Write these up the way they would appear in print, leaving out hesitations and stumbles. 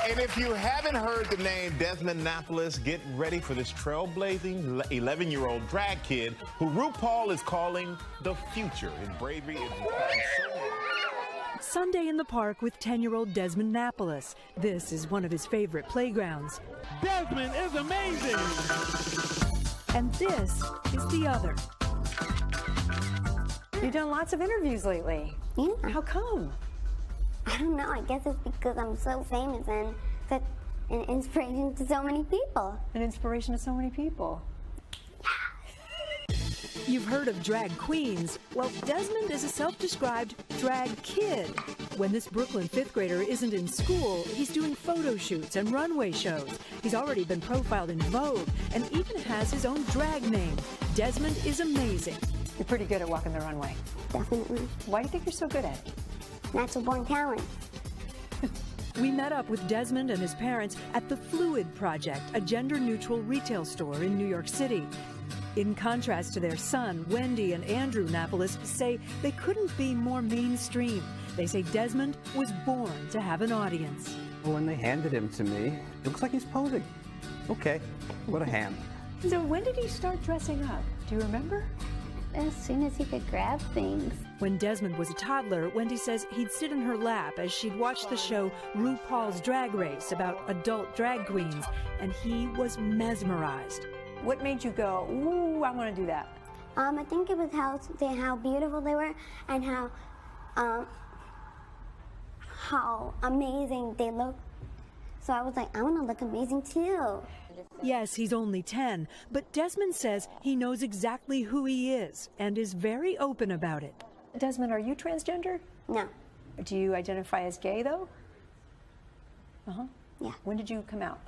And if you haven't heard the name Desmond Napoles, get ready for this trailblazing 11-year-old drag kid who RuPaul is calling the future. His bravery is Sunday in the park with 10-year-old Desmond Napoles. This is one of his favorite playgrounds. Desmond is amazing! And this is the other. You've done lots of interviews lately. Yeah. How come? I don't know. I guess it's because I'm so famous and such an inspiration to so many people. An inspiration to so many people. You've heard of drag queens. Well, Desmond is a self-described drag kid. When this Brooklyn fifth grader isn't in school, he's doing photo shoots and runway shows. He's already been profiled in Vogue and even has his own drag name. Desmond is amazing. You're pretty good at walking the runway. Definitely. Why do you think you're so good at it? Natural born talent. We met up with Desmond and his parents at the Fluid Project, a gender-neutral retail store in New York City. In contrast to their son, Wendy and Andrew Napoles say they couldn't be more mainstream. They say Desmond was born to have an audience. When they handed him to me, it looks like he's posing. Okay, what a hand. So when did he start dressing up? Do you remember? As soon as he could grab things. When Desmond was a toddler, Wendy says he'd sit in her lap as she'd watch the show RuPaul's Drag Race about adult drag queens, and he was mesmerized. What made you go, ooh, I want to do that? I think it was how beautiful they were and how amazing they looked. So I was like, I want to look amazing too. Yes, he's only 10, but Desmond says he knows exactly who he is and is very open about it. Desmond, are you transgender? No. Do you identify as gay, though? Uh-huh. Yeah. When did you come out?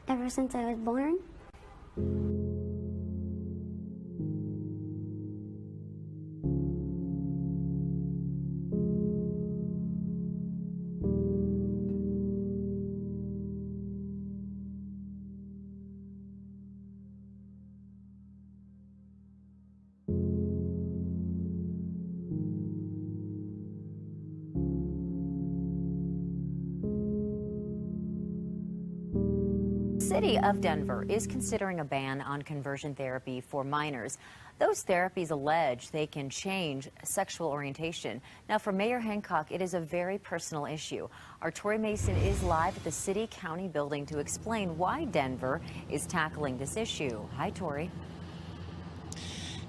Ever since I was born. The city of Denver is considering a ban on conversion therapy for minors. Those therapies allege they can change sexual orientation. Now, for Mayor Hancock, it is a very personal issue. Our Tori Mason is live at the City County building to explain why Denver is tackling this issue. Hi, Tori.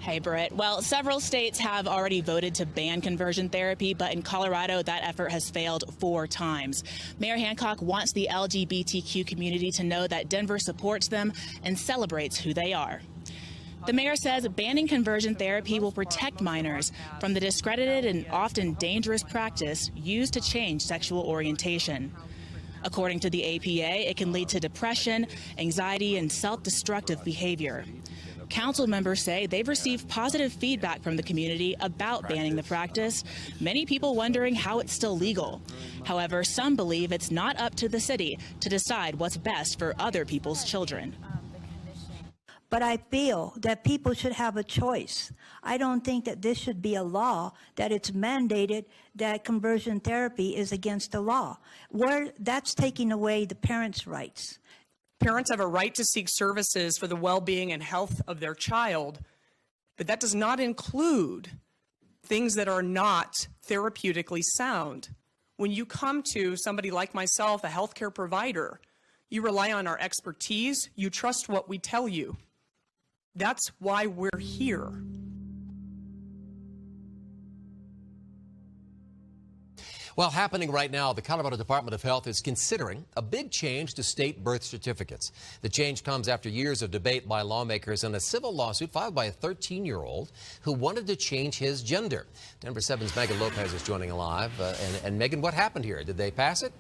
Hey, Britt. Well, several states have already voted to ban conversion therapy, but in Colorado, that effort has failed 4 times. Mayor Hancock wants the LGBTQ community to know that Denver supports them and celebrates who they are. The mayor says banning conversion therapy will protect minors from the discredited and often dangerous practice used to change sexual orientation. According to the APA, it can lead to depression, anxiety, and self-destructive behavior. Council members say they've received positive feedback from the community about banning the practice, many people wondering how it's still legal. However, some believe it's not up to the city to decide what's best for other people's children. But I feel that people should have a choice. I don't think that this should be a law, that it's mandated that conversion therapy is against the law. That's taking away the parents' rights. Parents have a right to seek services for the well-being and health of their child, but that does not include things that are not therapeutically sound. When you come to somebody like myself, a healthcare provider, you rely on our expertise, you trust what we tell you. That's why we're here. Well, happening right now, the Colorado Department of Health is considering a big change to state birth certificates. The change comes after years of debate by lawmakers and a civil lawsuit filed by a 13-year-old who wanted to change his gender. Denver 7's Megan Lopez is joining live. And Megan, what happened here? Did they pass it?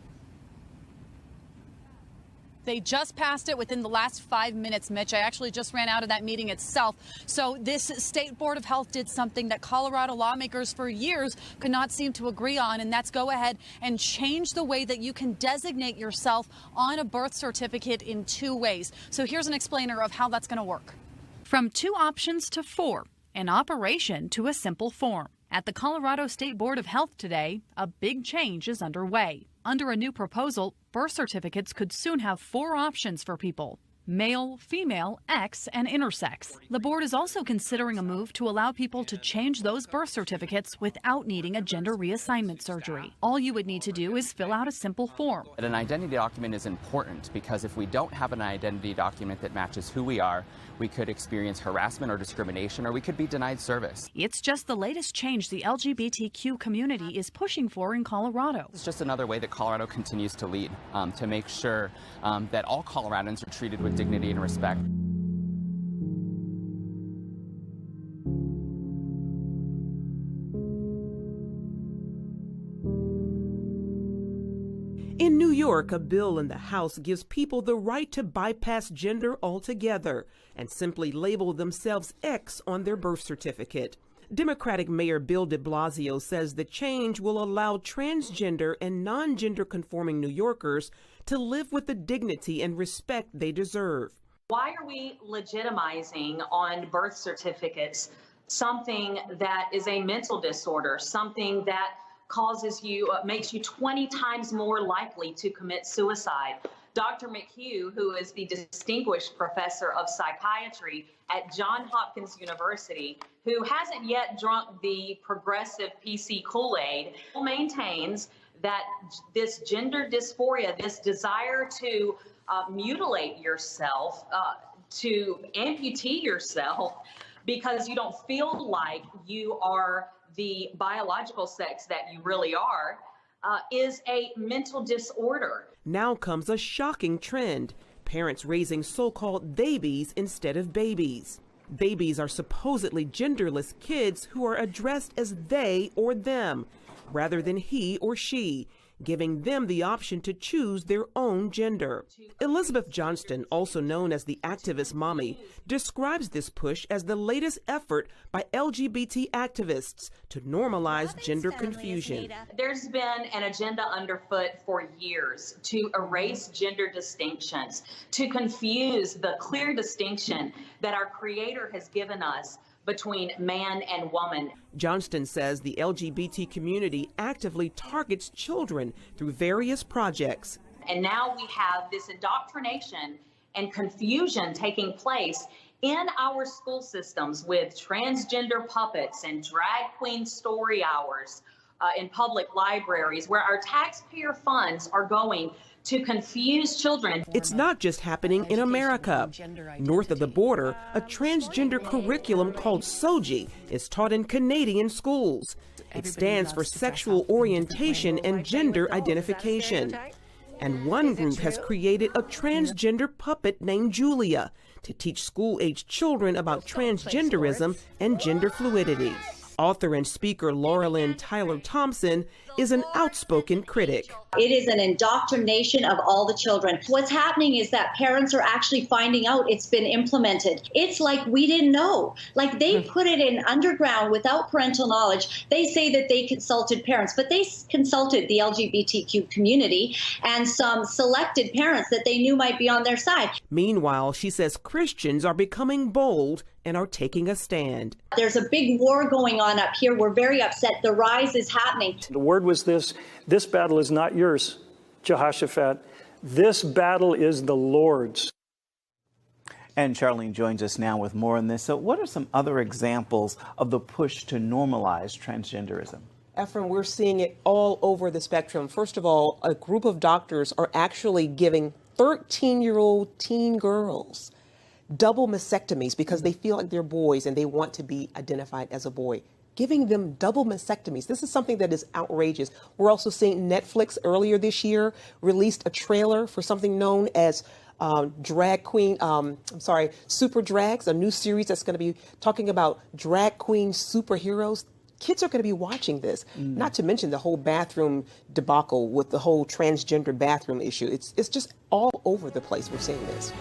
They just passed it within the last 5 minutes, Mitch. I actually just ran out of that meeting itself. So this state board of health did something that Colorado lawmakers for years could not seem to agree on, and that's go ahead and change the way that you can designate yourself on a birth certificate in 2 ways. So here's an explainer of how that's going to work. From 2 options to 4, an operation to a simple form. At the Colorado State Board of Health today, a big change is underway. Under a new proposal, birth certificates could soon have 4 options for people: male, female, X, and intersex. The board is also considering a move to allow people to change those birth certificates without needing a gender reassignment surgery. All you would need to do is fill out a simple form. An identity document is important because if we don't have an identity document that matches who we are, we could experience harassment or discrimination, or we could be denied service. It's just the latest change the LGBTQ community is pushing for in Colorado. It's just another way that Colorado continues to lead, to make sure that all Coloradans are treated with dignity and respect. In New York, a bill in the House gives people the right to bypass gender altogether and simply label themselves X on their birth certificate. Democratic Mayor Bill de Blasio says the change will allow transgender and non-gender conforming New Yorkers to live with the dignity and respect they deserve. Why are we legitimizing on birth certificates something that is a mental disorder, something that causes you, makes you 20 times more likely to commit suicide? Dr. McHugh, who is the distinguished professor of psychiatry at Johns Hopkins University, who hasn't yet drunk the progressive PC Kool-Aid, maintains that this gender dysphoria, this desire to mutilate yourself, to amputee yourself because you don't feel like you are the biological sex that you really are, is a mental disorder. Now comes a shocking trend: parents raising so-called babies instead of babies. Babies are supposedly genderless kids who are addressed as they or them, rather than he or she, giving them the option to choose their own gender. Elizabeth Johnston, also known as the activist mommy, describes this push as the latest effort by LGBT activists to normalize gender confusion. There's been an agenda underfoot for years to erase gender distinctions, to confuse the clear distinction that our Creator has given us between man and woman. Johnston says the LGBT community actively targets children through various projects. And now we have this indoctrination and confusion taking place in our school systems with transgender puppets and drag queen story hours in public libraries, where our taxpayer funds are going to confuse children. It's not just happening in America. North of the border, a transgender curriculum called SOGI is taught in Canadian schools. It stands for sexual orientation and gender identification. And one group has created a transgender puppet named Julia to teach school-aged children about transgenderism and gender fluidity. Author and speaker Laura Lynn Tyler Thompson is an outspoken critic. It is an indoctrination of all the children. What's happening is that parents are actually finding out it's been implemented. It's like we didn't know. Like they put it in underground without parental knowledge. They say that they consulted parents, but they consulted the LGBTQ community and some selected parents that they knew might be on their side. Meanwhile, she says Christians are becoming bold and are taking a stand. There's a big war going on up here. We're very upset. The rise is happening. The word was this battle is not yours, Jehoshaphat. This battle is the Lord's. And Charlene joins us now with more on this. So what are some other examples of the push to normalize transgenderism? Ephraim, we're seeing it all over the spectrum. First of all, a group of doctors are actually giving 13-year-old teen girls double mastectomies because they feel like they're boys and they want to be identified as a boy. Giving them double mastectomies. This is something that is outrageous. We're also seeing Netflix earlier this year released a trailer for something known as Super Drags, a new series that's going to be talking about drag queen superheroes. Kids are going to be watching this, not to mention the whole bathroom debacle with the whole transgender bathroom issue. It's just all over the place we're seeing this.